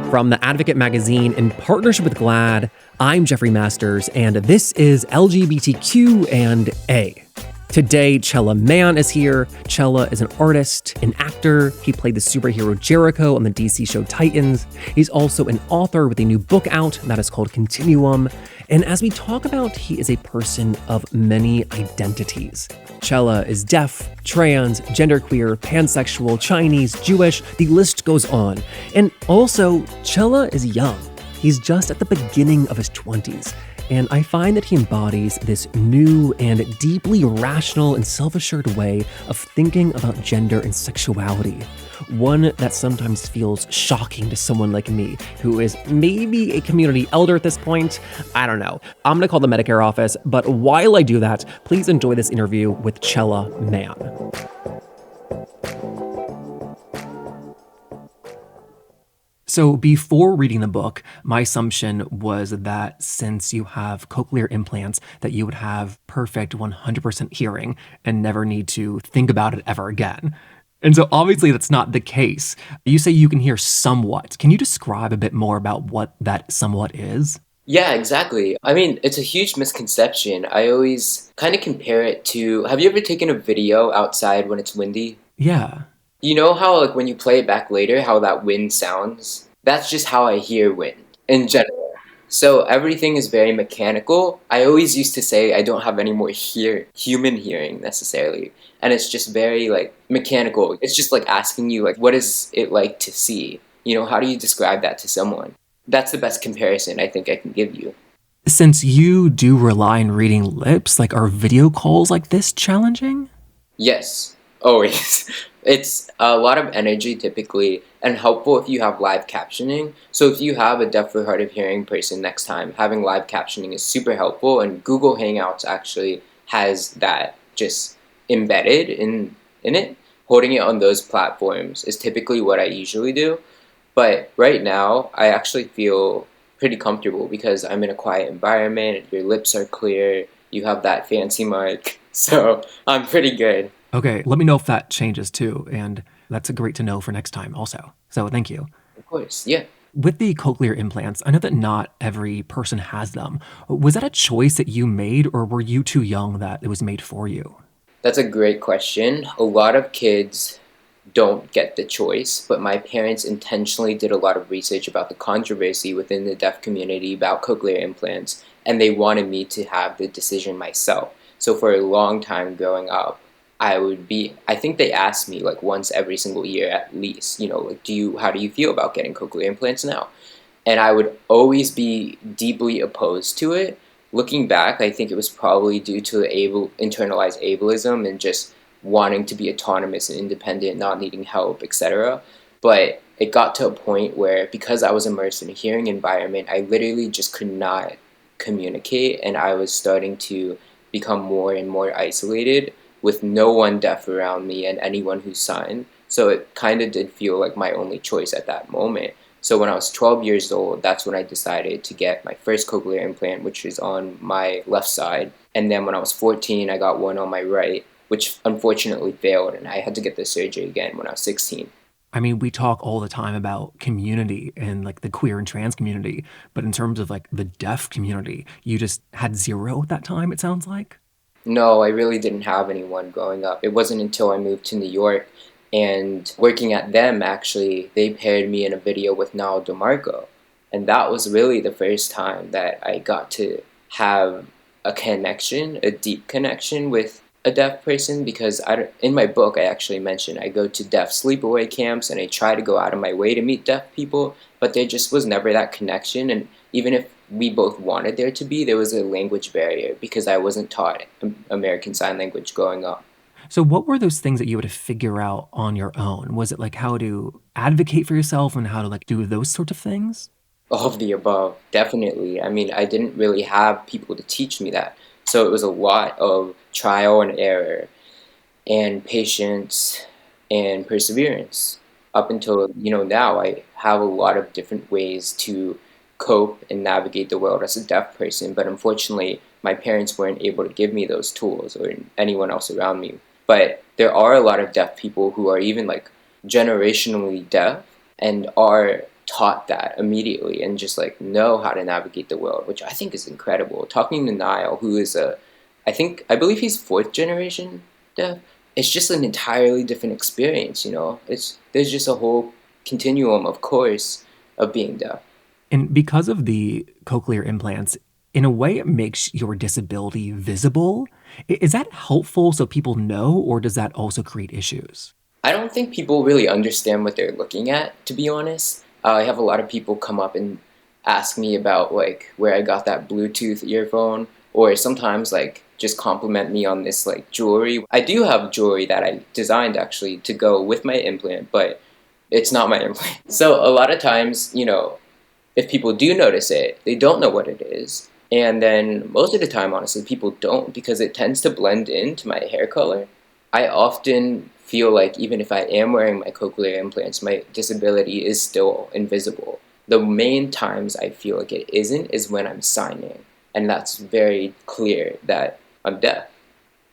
From the Advocate magazine in partnership with GLAAD, I'm Jeffrey Masters, and this is LGBTQ&A. Today, Chella Man is here. Chella is an artist, an actor. He played the superhero Jericho on the DC show Titans. He's also an author with a new book out that is called Continuum. And as we talk about, he is a person of many identities. Chella is deaf, trans, genderqueer, pansexual, Chinese, Jewish, the list goes on. And also, Chella is young. He's just at the beginning of his 20s. And I find that he embodies this new and deeply rational and self-assured way of thinking about gender and sexuality. One that sometimes feels shocking to someone like me, who is maybe a community elder at this point. I don't know. I'm gonna call the Medicare office, but while I do that, please enjoy this interview with Chella Man. So before reading the book, my assumption was that since you have cochlear implants, that you would have perfect 100% hearing and never need to think about it ever again. And so obviously that's not the case. You say you can hear somewhat. Can you describe a bit more about what that somewhat is? Yeah, exactly. I mean, it's a huge misconception. I always kind of compare it to, have you ever taken a video outside when it's windy? Yeah. You know how, like, when you play it back later, how that wind sounds? That's just how I hear wind in general. So everything is very mechanical. I always used to say I don't have any more human hearing necessarily. And it's just very, like, mechanical. It's just like asking you, like, what is it like to see? You know, how do you describe that to someone? That's the best comparison I think I can give you. Since you do rely on reading lips, like, are video calls like this challenging? Yes, always. It's a lot of energy typically and helpful if you have live captioning. So if you have a deaf or hard of hearing person next time, having live captioning is super helpful, and Google Hangouts actually has that just embedded in it. Holding it on those platforms is typically what I usually do. But right now, I actually feel pretty comfortable because I'm in a quiet environment, your lips are clear, you have that fancy mic, so I'm pretty good. Okay, let me know if that changes too, and that's great to know for next time also. So thank you. Of course, yeah. With the cochlear implants, I know that not every person has them. Was that a choice that you made, or were you too young that it was made for you? That's a great question. A lot of kids don't get the choice, but my parents intentionally did a lot of research about the controversy within the deaf community about cochlear implants, and they wanted me to have the decision myself. So for a long time growing up, I think they asked me like once every single year at least, like, how do you feel about getting cochlear implants now? And I would always be deeply opposed to it. Looking back, I think it was probably due to internalized ableism and just wanting to be autonomous and independent, not needing help, etc. But it got to a point where, because I was immersed in a hearing environment, I literally just could not communicate, and I was starting to become more and more isolated with no one deaf around me and anyone who signed. So it kind of did feel like my only choice at that moment. So when I was 12 years old, that's when I decided to get my first cochlear implant, which is on my left side. And then when I was 14, I got one on my right, which unfortunately failed, and I had to get the surgery again when I was 16. I mean, we talk all the time about community and like the queer and trans community, but in terms of like the deaf community, you just had zero at that time, it sounds like? No, I really didn't have anyone growing up. It wasn't until I moved to New York and working at them, actually, they paired me in a video with Nao DeMarco. And that was really the first time that I got to have a connection, a deep connection with a deaf person, because in my book, I actually mentioned I go to deaf sleepaway camps and I try to go out of my way to meet deaf people, but there just was never that connection. And even if we both wanted there to be, there was a language barrier because I wasn't taught American Sign Language growing up. So what were those things that you had to figure out on your own? Was it like how to advocate for yourself and how to like do those sorts of things? All of the above, definitely. I mean, I didn't really have people to teach me that. So it was a lot of trial and error and patience and perseverance. Up until, now I have a lot of different ways to cope and navigate the world as a deaf person, but unfortunately, my parents weren't able to give me those tools or anyone else around me. But there are a lot of deaf people who are even like generationally deaf and are taught that immediately and just like know how to navigate the world, which I think is incredible. Talking to Niall, who is I believe he's fourth generation deaf. It's just an entirely different experience, you know. There's just a whole continuum, of course, of being deaf. And because of the cochlear implants, in a way, it makes your disability visible. Is that helpful so people know, or does that also create issues? I don't think people really understand what they're looking at, to be honest. I have a lot of people come up and ask me about like where I got that Bluetooth earphone, or sometimes like just compliment me on this like jewelry. I do have jewelry that I designed actually to go with my implant, but it's not my implant. So a lot of times, you know, if people do notice it, they don't know what it is. And then most of the time, honestly, people don't because it tends to blend into my hair color. I often feel like even if I am wearing my cochlear implants, my disability is still invisible. The main times I feel like it isn't is when I'm signing. And that's very clear that I'm deaf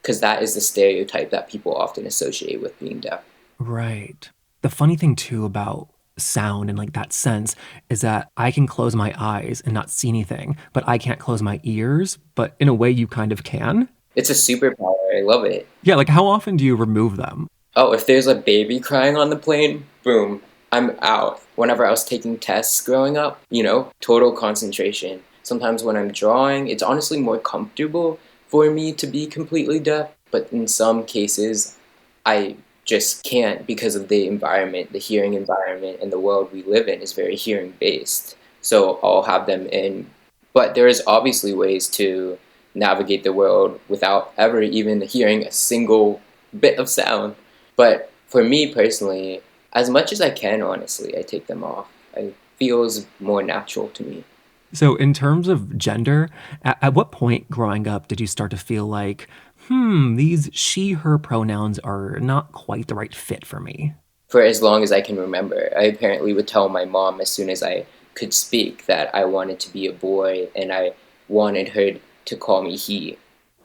because that is the stereotype that people often associate with being deaf. Right. The funny thing too about sound and like that sense is that I can close my eyes and not see anything, but I can't close my ears, but in a way you kind of can. It's a superpower. I love it. Yeah, like how often do you remove them? Oh, if there's a baby crying on the plane, boom, I'm out. Whenever I was taking tests growing up, you know, total concentration. Sometimes when I'm drawing, it's honestly more comfortable for me to be completely deaf, but in some cases, I just can't because of the environment, the hearing environment, and the world we live in is very hearing based. So I'll have them in. But there is obviously ways to navigate the world without ever even hearing a single bit of sound. But for me personally, as much as I can, honestly, I take them off. It feels more natural to me. So, in terms of gender, at what point growing up did you start to feel like, these she, her pronouns are not quite the right fit for me? For as long as I can remember, I apparently would tell my mom as soon as I could speak that I wanted to be a boy and I wanted her to call me he.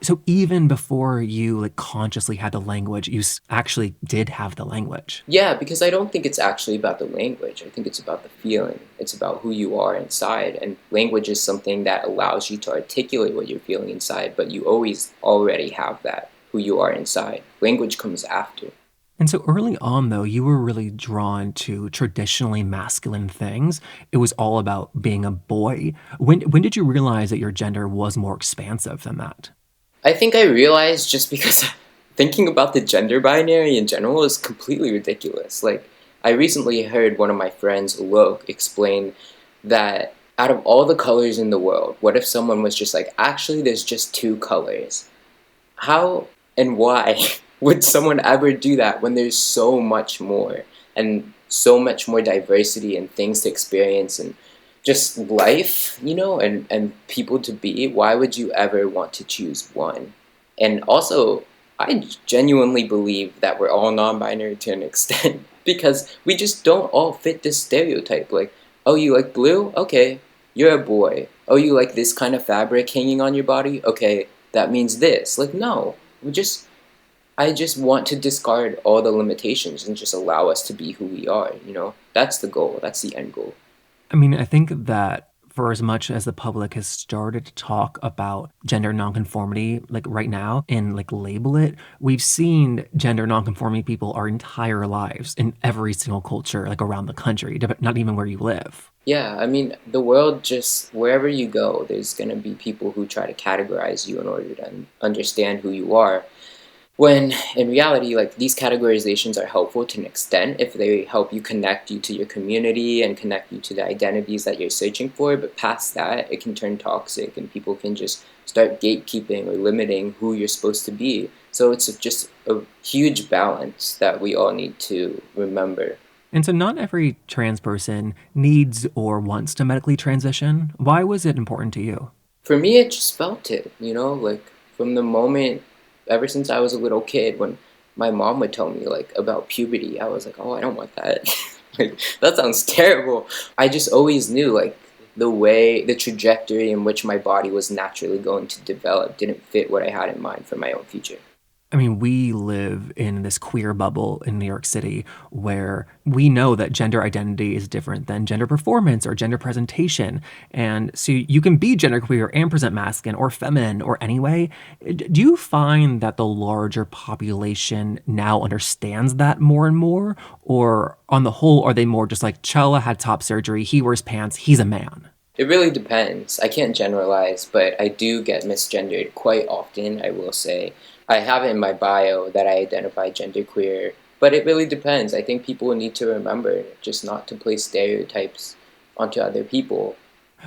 So, even before you like consciously had the language, you actually did have the language. Yeah, because I don't think it's actually about the language. I think it's about the feeling. It's about who you are inside. And language is something that allows you to articulate what you're feeling inside, but you always already have that, who you are inside. Language comes after. And so early on, though, you were really drawn to traditionally masculine things. It was all about being a boy. When did you realize that your gender was more expansive than that? I think I realized just because thinking about the gender binary in general is completely ridiculous. Like, I recently heard one of my friends, Luke, explain that out of all the colors in the world, what if someone was just like, actually, there's just two colors? How and why would someone ever do that when there's so much more and so much more diversity and things to experience and just life, you know, and people to be? Why would you ever want to choose one? And also, I genuinely believe that we're all non-binary to an extent because we just don't all fit this stereotype. Like, oh, you like blue? Okay, you're a boy. Oh, you like this kind of fabric hanging on your body? Okay, that means this. Like, no, I just want to discard all the limitations and just allow us to be who we are, you know? That's the goal. That's the end goal. I mean, I think that for as much as the public has started to talk about gender nonconformity, like right now, and like label it, we've seen gender nonconforming people our entire lives in every single culture, like around the country, not even where you live. Yeah, I mean, the world just, wherever you go, there's going to be people who try to categorize you in order to understand who you are. When in reality, like these categorizations are helpful to an extent if they help you to your community and connect you to the identities that you're searching for. But past that, it can turn toxic and people can just start gatekeeping or limiting who you're supposed to be. So it's just a huge balance that we all need to remember. And so, not every trans person needs or wants to medically transition. Why was it important to you? For me, it just felt it, you know, like from the moment, ever since I was a little kid, when my mom would tell me like about puberty, I was like, oh, I don't want that. Like, that sounds terrible. I just always knew like the trajectory in which my body was naturally going to develop didn't fit what I had in mind for my own future. I mean, we live in this queer bubble in New York City where we know that gender identity is different than gender performance or gender presentation. And so you can be genderqueer and present masculine or feminine or anyway. Do you find that the larger population now understands that more and more? Or on the whole, are they more just like Chella had top surgery, he wears pants, he's a man? It really depends. I can't generalize, but I do get misgendered quite often, I will say. I have it in my bio that I identify genderqueer, but it really depends. I think people need to remember just not to place stereotypes onto other people.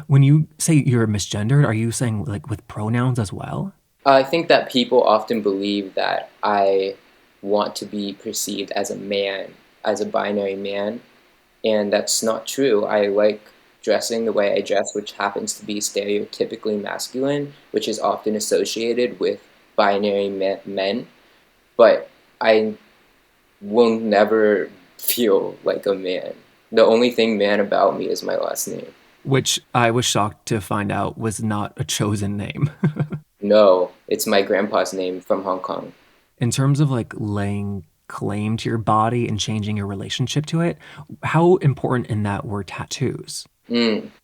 When you say you're misgendered, are you saying like with pronouns as well? I think that people often believe that I want to be perceived as a man, as a binary man, and that's not true. I like dressing the way I dress, which happens to be stereotypically masculine, which is often associated with binary men, but I will never feel like a man. The only thing man about me is my last name. Which I was shocked to find out was not a chosen name. No, it's my grandpa's name from Hong Kong. In terms of like laying claim to your body and changing your relationship to it, how important in that were tattoos?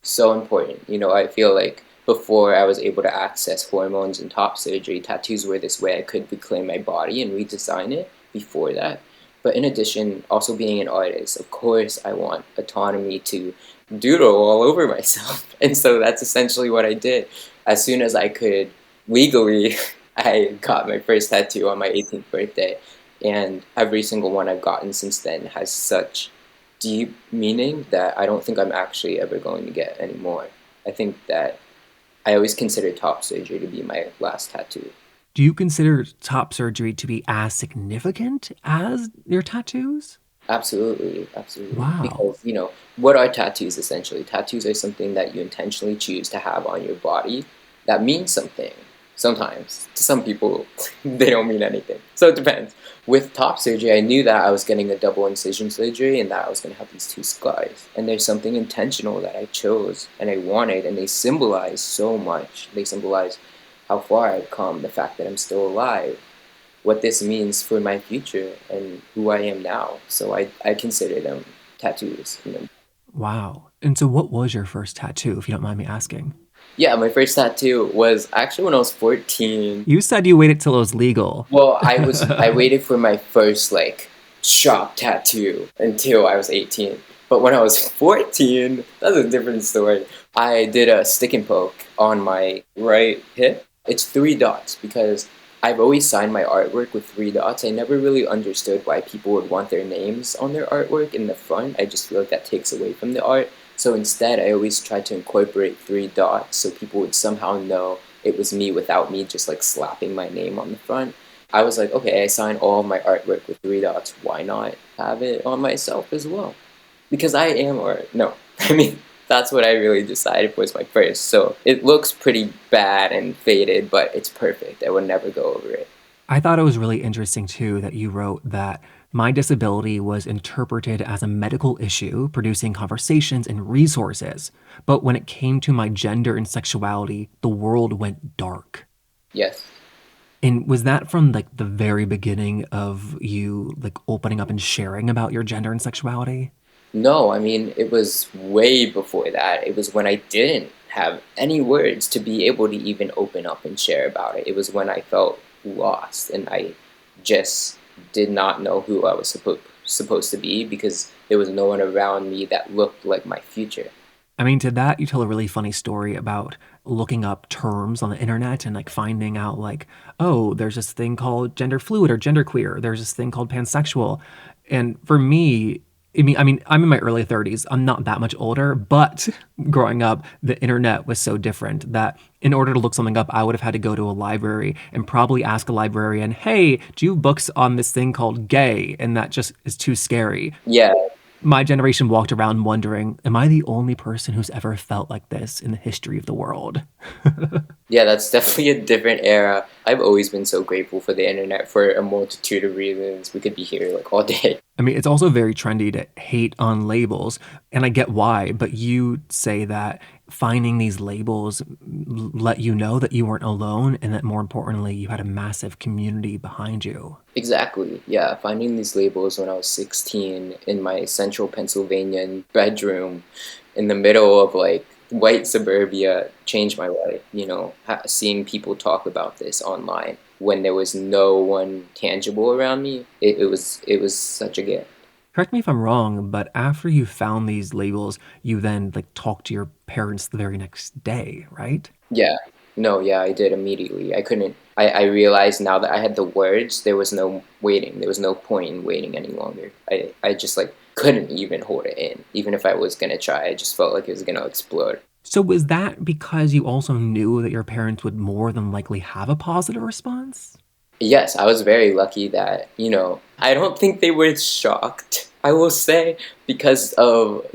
So important. I feel like before I was able to access hormones and top surgery, tattoos were this way I could reclaim my body and redesign it before that. But in addition, also being an artist, of course, I want autonomy to doodle all over myself. And so that's essentially what I did. As soon as I could legally, I got my first tattoo on my 18th birthday. And every single one I've gotten since then has such deep meaning that I don't think I'm actually ever going to get any more. I think that I always consider top surgery to be my last tattoo. Do you consider top surgery to be as significant as your tattoos? Absolutely, absolutely. Wow. Because, what are tattoos essentially? Tattoos are something that you intentionally choose to have on your body that means something. Sometimes. To some people, they don't mean anything. So it depends. With top surgery, I knew that I was getting a double incision surgery and that I was going to have these two scars. And there's something intentional that I chose and I wanted, and they symbolize so much. They symbolize how far I've come, the fact that I'm still alive, what this means for my future and who I am now. So I consider them tattoos. Wow. And so what was your first tattoo, if you don't mind me asking? Yeah, my first tattoo was actually when I was 14. You said you waited till it was legal. Well, I waited for my first like shop tattoo until I was 18. But when I was 14, that's a different story. I did a stick and poke on my right hip. It's three dots because I've always signed my artwork with three dots. I never really understood why people would want their names on their artwork in the front. I just feel like that takes away from the art. So instead, I always tried to incorporate three dots so people would somehow know it was me without me just like slapping my name on the front. I was like, okay, I sign all of my artwork with three dots. Why not have it on myself as well? Because I am art. No, I mean, that's what I really decided was my first. So it looks pretty bad and faded, but it's perfect. I would never go over it. I thought it was really interesting too that you wrote that my disability was interpreted as a medical issue, producing conversations and resources. But when it came to my gender and sexuality, the world went dark. Yes. And was that from like the very beginning of you like opening up and sharing about your gender and sexuality? No, I mean, it was way before that. It was when I didn't have any words to be able to even open up and share about it. It was when I felt lost and I just did not know who I was supposed to be because there was no one around me that looked like my future. I mean, to that, you tell a really funny story about looking up terms on the internet and like finding out like, oh, there's this thing called gender fluid or genderqueer. There's this thing called pansexual. And for me, I mean, I'm in my early 30s. I'm not that much older, but growing up, the internet was so different that in order to look something up, I would have had to go to a library and probably ask a librarian, hey, do you have books on this thing called gay? And that just is too scary. Yeah, My generation walked around wondering, am I the only person who's ever felt like this in the history of the world? yeah, that's definitely a different era. I've always been so grateful for the internet for a multitude of reasons. We could be here like all day. I mean, it's also very trendy to hate on labels, and I get why, but you say that finding these labels let you know that you weren't alone and that more importantly, you had a massive community behind you. Exactly. Yeah, finding these labels when I was 16 in my central Pennsylvania bedroom in the middle of like white suburbia changed my life. Seeing people talk about this online when there was no one tangible around me, it was such a gift. Correct me if I'm wrong, but after you found these labels, you then like talked to your parents the very next day, right? Yeah. No, yeah, I did immediately. I couldn't I realized now that I had the words, there was no waiting. There was no point in waiting any longer. I just like couldn't even hold it in. Even if I was gonna try, I just felt like it was gonna explode. So was that because you also knew that your parents would more than likely have a positive response? Yes, I was very lucky that, I don't think they were shocked, I will say, because of,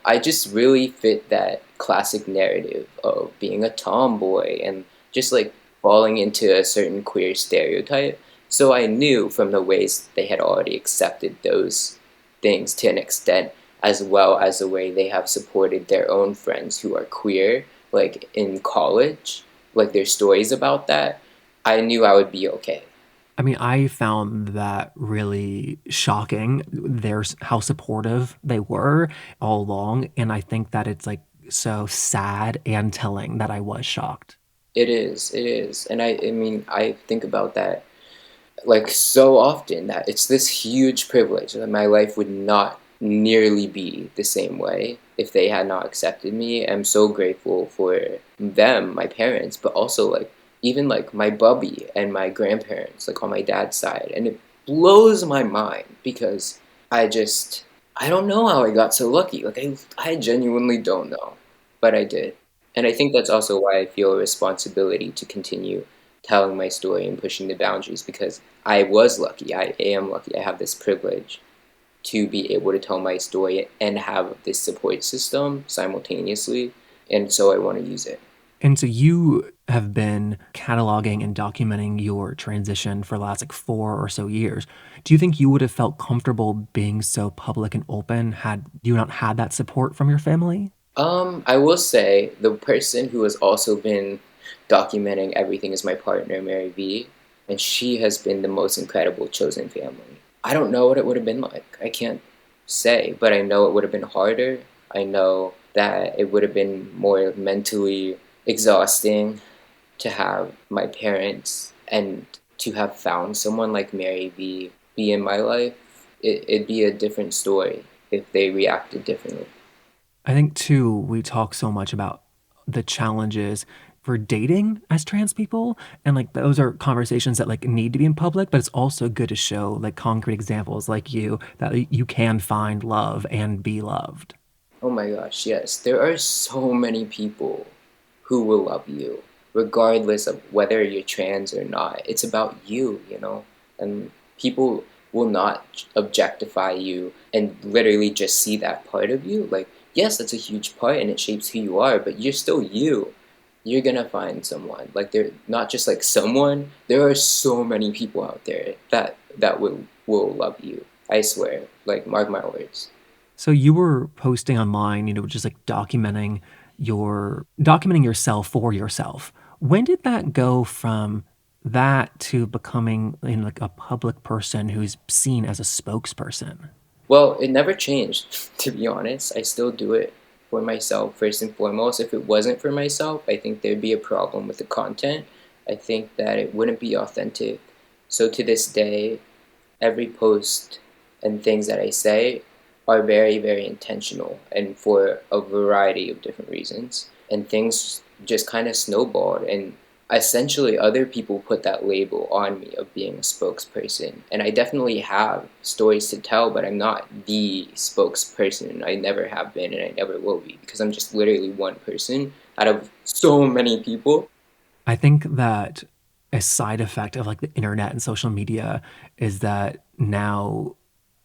I just really fit that classic narrative of being a tomboy and just like falling into a certain queer stereotype. So I knew from the ways they had already accepted those things to an extent, as well as the way they have supported their own friends who are queer, like in college, like their stories about that. I knew I would be okay. I mean, I found that really shocking. There's how supportive they were all along. And I think that it's like so sad and telling that I was shocked. It is. And I mean, I think about that like so often that it's this huge privilege that my life would not nearly be the same way if they had not accepted me. I'm so grateful for them, my parents, but also like even like my bubby and my grandparents, like on my dad's side. And it blows my mind because I just I don't know how I got so lucky. Like I genuinely don't know, but I did. And I think that's also why I feel a responsibility to continue telling my story and pushing the boundaries because I was lucky. I am lucky. I have this privilege to be able to tell my story and have this support system simultaneously. And so I want to use it. And so you have been cataloging and documenting your transition for the last like 4 or so years. Do you think you would have felt comfortable being so public and open had you not had that support from your family? I will say the person who has also been documenting everything is my partner, Mary V, and she has been the most incredible chosen family. I don't know what it would have been like. I can't say, but I know it would have been harder. I know that it would have been more mentally exhausting to have my parents and to have found someone like Mary V be in my life. It'd be a different story if they reacted differently. I think too, we talk so much about the challenges for dating as trans people. And like those are conversations that like need to be in public, but it's also good to show like concrete examples like you that you can find love and be loved. Oh my gosh, yes. There are so many people who will love you, regardless of whether you're trans or not. It's about you. And people will not objectify you and literally just see that part of you. Like, yes, that's a huge part and it shapes who you are, but you're still you. You're gonna find someone. Like, they're not just like someone, there are so many people out there that will love you. I swear. Like, mark my words. So you were posting online, just like documenting yourself for yourself. When did that go from that to becoming like a public person who's seen as a spokesperson? Well, it never changed, to be honest. I still do it for myself first and foremost. If it wasn't for myself, I think there'd be a problem with the content. I think that it wouldn't be authentic. So to this day, every post and things that I say are very, very intentional and for a variety of different reasons. And things just kind of snowballed. And essentially, other people put that label on me of being a spokesperson. And I definitely have stories to tell, but I'm not the spokesperson. I never have been and I never will be because I'm just literally one person out of so many people. I think that a side effect of like the internet and social media is that now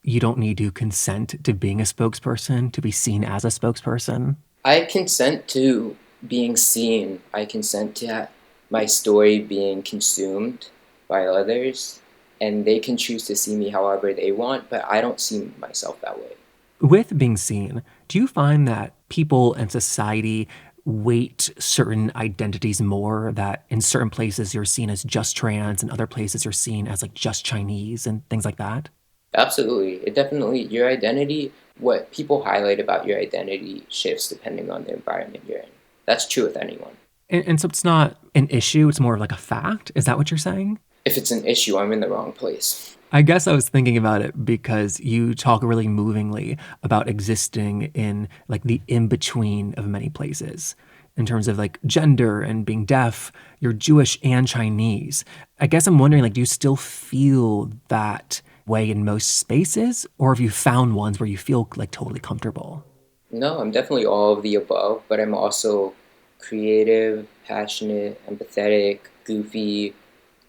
you don't need to consent to being a spokesperson to be seen as a spokesperson. I consent to being seen. I consent to that. my story being consumed by others, and they can choose to see me however they want, but I don't see myself that way. With being seen, do you find that people and society weight certain identities more, that in certain places you're seen as just trans and other places you're seen as like just Chinese and things like that? Absolutely. It definitely, your identity, what people highlight about your identity shifts depending on the environment you're in. That's true with anyone. And so it's not an issue, it's more of like a fact. Is that what you're saying? If it's an issue, I'm in the wrong place. I guess I was thinking about it because you talk really movingly about existing in like the in between of many places in terms of like gender and being deaf. You're Jewish and Chinese. I guess I'm wondering, like, do you still feel that way in most spaces, or have you found ones where you feel like totally comfortable? No, I'm definitely all of the above, but I'm also creative, passionate, empathetic, goofy,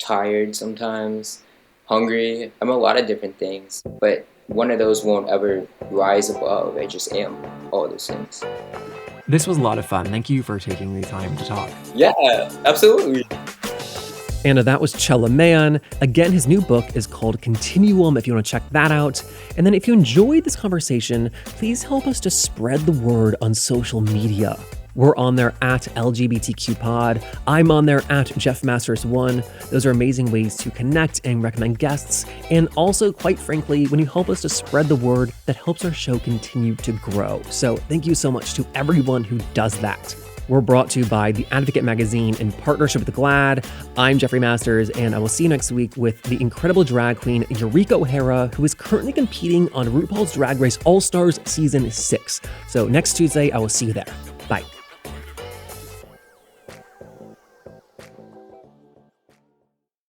tired sometimes, hungry. I'm a lot of different things, but one of those won't ever rise above. I just am all those things. This was a lot of fun. Thank you for taking the time to talk. Yeah, absolutely. And that was Chella Man. Again, his new book is called Continuum, if you want to check that out. And then if you enjoyed this conversation, please help us to spread the word on social media. We're on there at LGBTQ Pod. I'm on there at Jeff Masters1. Those are amazing ways to connect and recommend guests. And also, quite frankly, when you help us to spread the word, that helps our show continue to grow. So thank you so much to everyone who does that. We're brought to you by The Advocate magazine in partnership with GLAAD. I'm Jeffrey Masters, and I will see you next week with the incredible drag queen Eureka O'Hara, who is currently competing on RuPaul's Drag Race All-Stars Season 6. So next Tuesday, I will see you there. Bye.